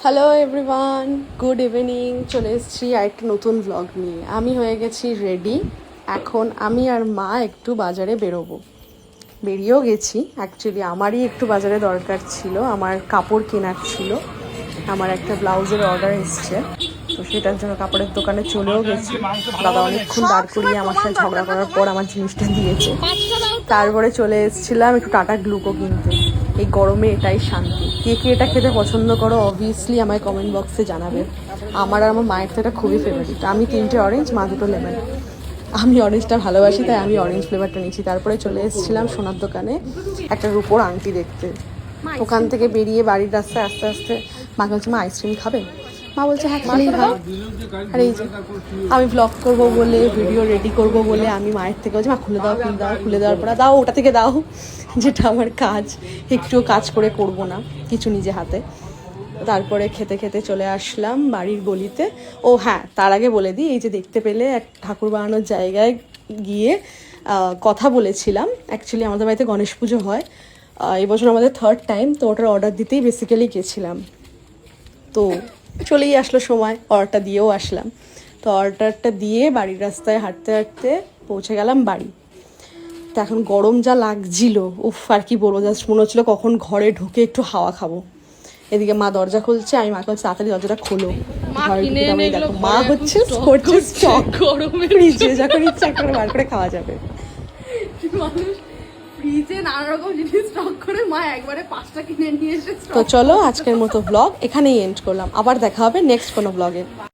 Hello everyone, good evening. চলে এসেছি আর একটা নতুন ব্লগ নিয়ে। আমি হয়ে গেছি রেডি। এখন আমি আর মা একটু বাজারে বেরিয়েও গেছি। অ্যাকচুয়ালি আমারই একটু বাজারে দরকার ছিল, আমার কাপড় কেনার ছিল। আমার একটা ব্লাউজের অর্ডার এসছে, তো সেটার জন্য কাপড়ের দোকানে চলেও গেছি। দাদা অনেকক্ষণ দাঁড় করিয়ে আমার সাথে ঝগড়া করার পর আমার জিনিসটা দিয়েছে। তারপরে চলে এসেছিলাম একটু টাটা গ্লুকো কিনতে। এই গরমে এটাই শান্তি। কে কে এটা খেতে পছন্দ করো অবভিয়াসলি আমায় কমেন্ট বক্সে জানাবে। আমার আর আমার মায়ের তো এটা খুবই ফেভারিট। আমি 3টে অরেঞ্জ, মা 2টো লেমন। আমি অরেঞ্জটা ভালোবাসি, তাই আমি অরেঞ্জ ফ্লেভারটা নিয়েছি। তারপরে চলে এসেছিলাম সোনার দোকানে একটা রূপোর আংটি দেখতে। ওখান থেকে বেরিয়ে বাড়ির রাস্তায় আস্তে আস্তে মাকে বলছে, মা আইসক্রিম খাবে? মা বলছে হ্যাঁ খেলেই হয়। আর এই যে আমি ব্লগ করবো বলে, ভিডিও রেডি করব বলে আমি মায়ের থেকে বলছি, মা খুলে দাও, খুলে দেওয়ার পরে দাও, ওটা থেকে দাও, যেটা আমার কাজ। একটুও কাজ করে করবো না কিছু নিজে হাতে। তারপরে খেতে খেতে চলে আসলাম বাড়ির গলিতে। ও হ্যাঁ, তার আগে বলে দিই, এই যে দেখতে পেলে এক ঠাকুর বানানোর জায়গায় গিয়ে কথা বলেছিলাম। অ্যাকচুয়ালি আমাদের বাড়িতে গণেশ পুজো হয় এবছর, আমাদের 3rd টাইম। তো ওটার অর্ডার দিতেই বেসিক্যালি গেছিলাম। তো চলেই আসলো সময়, অর্ডারটা দিয়েও আসলাম। তো অর্ডারটা দিয়ে বাড়ির রাস্তায় হাঁটতে হাঁটতে পৌঁছে গেলাম বাড়ি। তো এখন গরম যা লাগছিল, উফ আর কি বলবো, জাস্ট মনে হচ্ছিলো কখন ঘরে ঢুকে একটু হাওয়া খাবো। এদিকে মা দরজা খুলছে, আমি মাকে বলছি তাড়াতাড়ি দরজাটা খোলো। দেখো মা হচ্ছে স্টক, ফ্রিজে যখন ইচ্ছা করে বার করে খাওয়া যাবে। ফ্রিজে নানা রকম জিনিস স্টক করে মা একবারে 5টা কিনে নিয়ে এসে। তো চলো আজকের মতো ব্লগ এখানেই এন্ড করলাম। আবার দেখা হবে নেক্সট কোনো ব্লগে।